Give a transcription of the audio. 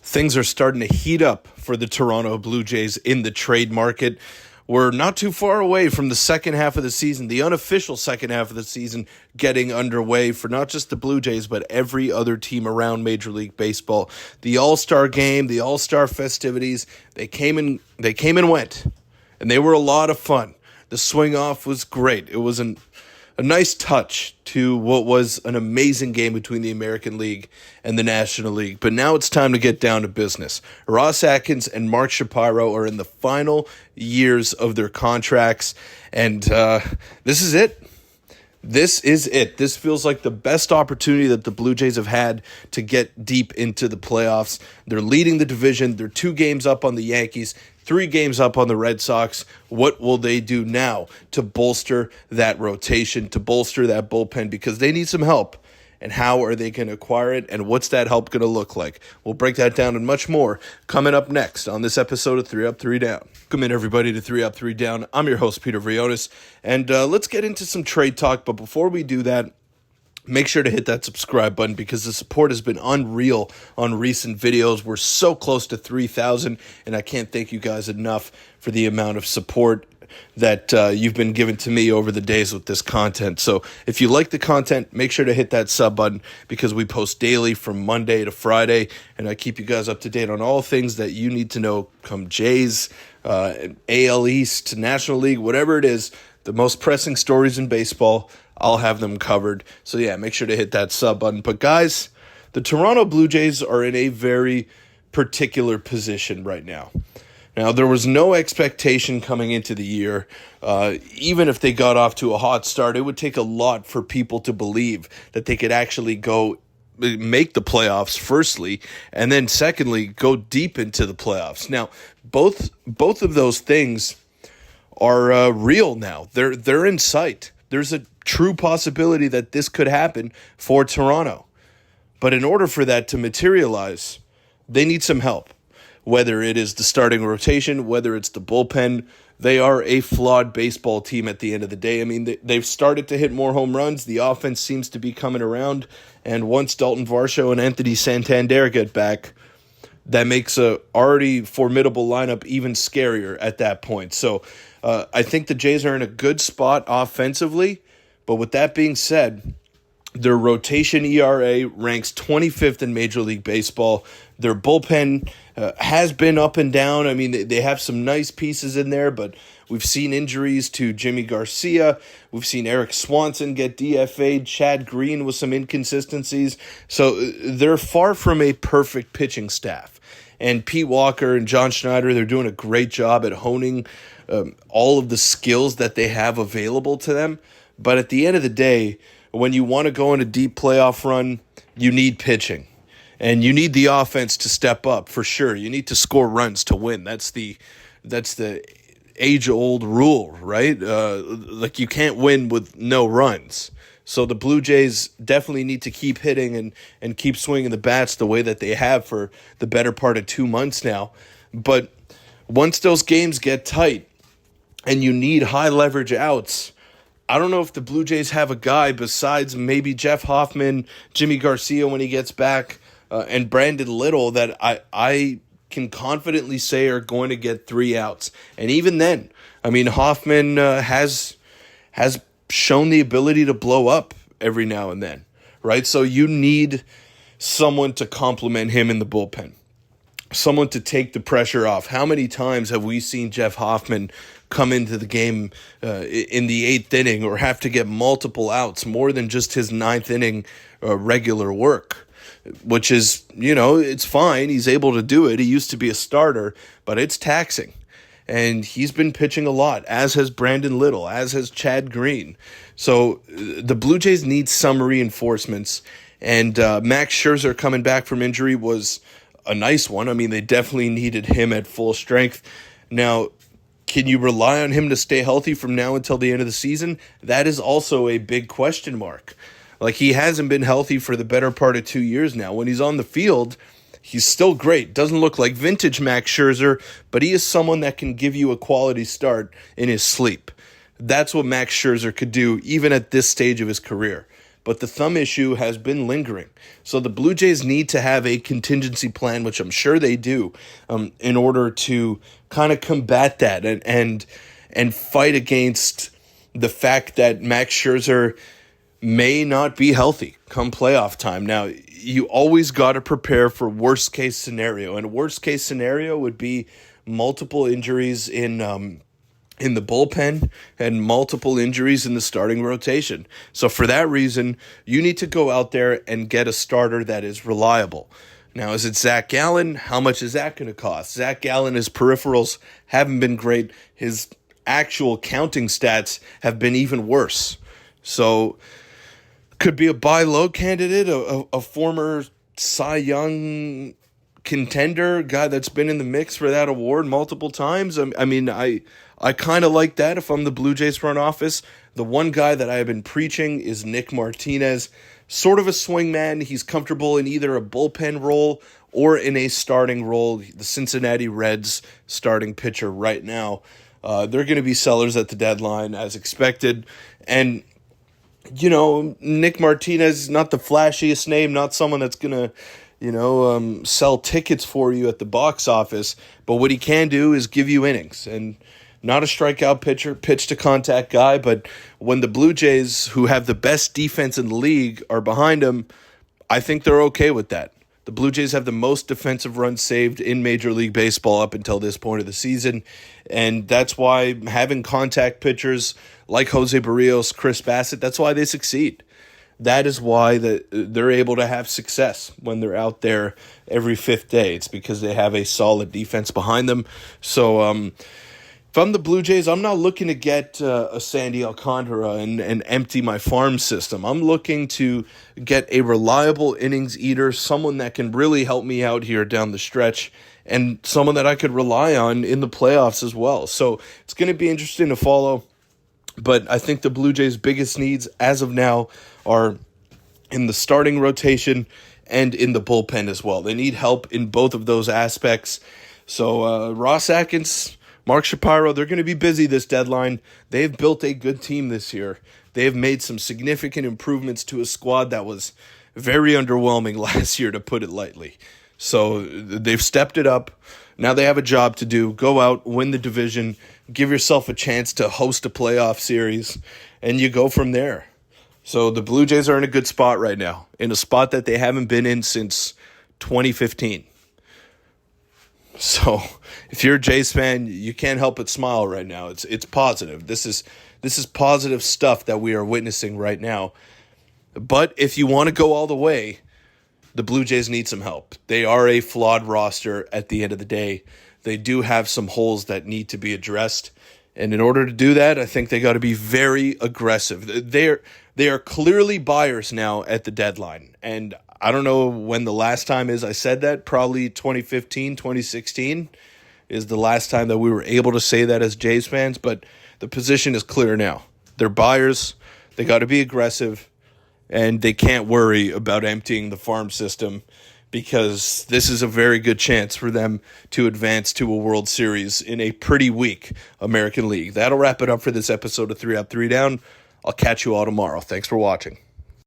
Things are starting to heat up for the Toronto Blue Jays in the trade market. We're not too far away from the second half of the season, the unofficial second half of the season getting underway for not just the Blue Jays, but every other team around Major League Baseball. The All-Star game, the All-Star festivities, they came and went, and they were a lot of fun. The swing-off was great. It was a nice touch to what was an amazing game between the American League and the National League. But now it's time to get down to business. Ross Atkins and Mark Shapiro are in the final years of their contracts, and this is it. This is it. This feels like the best opportunity that the Blue Jays have had to get deep into the playoffs. They're leading the division. They're 2 games up on the Yankees, 3 games up on the Red Sox. What will they do now to bolster that rotation, to bolster that bullpen? Because they need some help. And how are they going to acquire it? And what's that help going to look like? We'll break that down and much more coming up next on this episode of 3 Up, 3 Down. Welcome in, everybody, to 3 Up, 3 Down. I'm your host, Peter Vryonis. And let's get into some trade talk. But before we do that, make sure to hit that subscribe button because the support has been unreal on recent videos. We're so close to 3,000, and I can't thank you guys enough for the amount of support that you've been given to me over the days with this content. So if you like the content, make sure to hit that sub button because we post daily from Monday to Friday, and I keep you guys up to date on all things that you need to know come Jays, AL East, National League, whatever it is, the most pressing stories in baseball, I'll have them covered. So yeah, make sure to hit that sub button. But guys, the Toronto Blue Jays are in a very particular position right now. Now, there was no expectation coming into the year. Even if they got off to a hot start, it would take a lot for people to believe that they could actually go make the playoffs, firstly, and then secondly, go deep into the playoffs. Now, both of those things are real now. They're in sight. There's a true possibility that this could happen for Toronto. But in order for that to materialize, they need some help. Whether it is the starting rotation, whether it's the bullpen, they are a flawed baseball team at the end of the day. I mean, they've started to hit more home runs. The offense seems to be coming around. And once Dalton Varsho and Anthony Santander get back, that makes a already formidable lineup even scarier at that point. So I think the Jays are in a good spot offensively. But with that being said, their rotation ERA ranks 25th in Major League Baseball. Their bullpen has been up and down. I mean, they have some nice pieces in there, but we've seen injuries to Jimmy Garcia. We've seen Eric Swanson get DFA'd, Chad Green with some inconsistencies. So they're far from a perfect pitching staff. And Pete Walker and John Schneider, they're doing a great job at honing all of the skills that they have available to them. But at the end of the day, when you want to go on a deep playoff run, you need pitching. And you need the offense to step up, for sure. You need to score runs to win. That's the age-old rule, right? Like you can't win with no runs. So the Blue Jays definitely need to keep hitting and keep swinging the bats the way that they have for the better part of 2 months now. But once those games get tight and you need high-leverage outs, I don't know if the Blue Jays have a guy besides maybe Jeff Hoffman, Jimmy Garcia when he gets back, and Brandon Little that I can confidently say are going to get 3 outs. And even then, I mean, Hoffman has shown the ability to blow up every now and then, right? So you need someone to complement him in the bullpen, someone to take the pressure off. How many times have we seen Jeff Hoffman come into the game in the 8th inning or have to get multiple outs, more than just his 9th inning regular work, which is, it's fine. He's able to do it. He used to be a starter, but it's taxing. And he's been pitching a lot, as has Brandon Little, as has Chad Green. So the Blue Jays need some reinforcements. And Max Scherzer coming back from injury was a nice one. I mean, they definitely needed him at full strength. Now, can you rely on him to stay healthy from now until the end of the season? That is also a big question mark. Like, he hasn't been healthy for the better part of 2 years now. When he's on the field, he's still great. Doesn't look like vintage Max Scherzer, but he is someone that can give you a quality start in his sleep. That's what Max Scherzer could do even at this stage of his career. but the thumb issue has been lingering. So the Blue Jays need to have a contingency plan, which I'm sure they do, in order to kind of combat that and fight against the fact that Max Scherzer may not be healthy come playoff time. Now, you always got to prepare for worst case scenario, and worst case scenario would be multiple injuries in the bullpen and multiple injuries in the starting rotation. So for that reason, you need to go out there and get a starter that is reliable. Now, is it Zach Gallen? How much is that going to cost? Zach Gallen, his peripherals haven't been great. His actual counting stats have been even worse. So could be a buy low candidate, a former Cy Young contender, guy that's been in the mix for that award multiple times. I mean, I kind of like that if I'm the Blue Jays front office. The one guy that I have been preaching is Nick Martinez, sort of a swingman. He's comfortable in either a bullpen role or in a starting role. The Cincinnati Reds starting pitcher right now. They're going to be sellers at the deadline as expected. And Nick Martinez, not the flashiest name, not someone that's going to, sell tickets for you at the box office. But what he can do is give you innings. And not a strikeout pitcher, pitch-to-contact guy. But when the Blue Jays, who have the best defense in the league, are behind him, I think they're okay with that. The Blue Jays have the most defensive runs saved in Major League Baseball up until this point of the season, and that's why having contact pitchers like Jose Barrios, Chris Bassett, that's why they succeed. That is why they're able to have success when they're out there every fifth day. It's because they have a solid defense behind them. So if I'm the Blue Jays, I'm not looking to get a Sandy Alcantara and empty my farm system. I'm looking to get a reliable innings eater, someone that can really help me out here down the stretch, and someone that I could rely on in the playoffs as well. So it's going to be interesting to follow. But I think the Blue Jays' biggest needs as of now are in the starting rotation and in the bullpen as well. They need help in both of those aspects. So Ross Atkins, Mark Shapiro, they're going to be busy this deadline. They've built a good team this year. They've made some significant improvements to a squad that was very underwhelming last year, to put it lightly. So they've stepped it up. Now they have a job to do. Go out, win the division, give yourself a chance to host a playoff series, and you go from there. So the Blue Jays are in a good spot right now, in a spot that they haven't been in since 2015. So if you're a Jays fan, you can't help but smile right now. It's positive. This is positive stuff that we are witnessing right now. But if you want to go all the way, the Blue Jays need some help. They are a flawed roster at the end of the day. They do have some holes that need to be addressed. And in order to do that, I think they got to be very aggressive. They are clearly buyers now at the deadline. And I don't know when the last time is I said that. Probably 2015, 2016 is the last time that we were able to say that as Jays fans. But the position is clear now. They're buyers. They got to be aggressive. And they can't worry about emptying the farm system, because this is a very good chance for them to advance to a World Series in a pretty weak American League. That'll wrap it up for this episode of 3 Up, 3 Down. I'll catch you all tomorrow. Thanks for watching.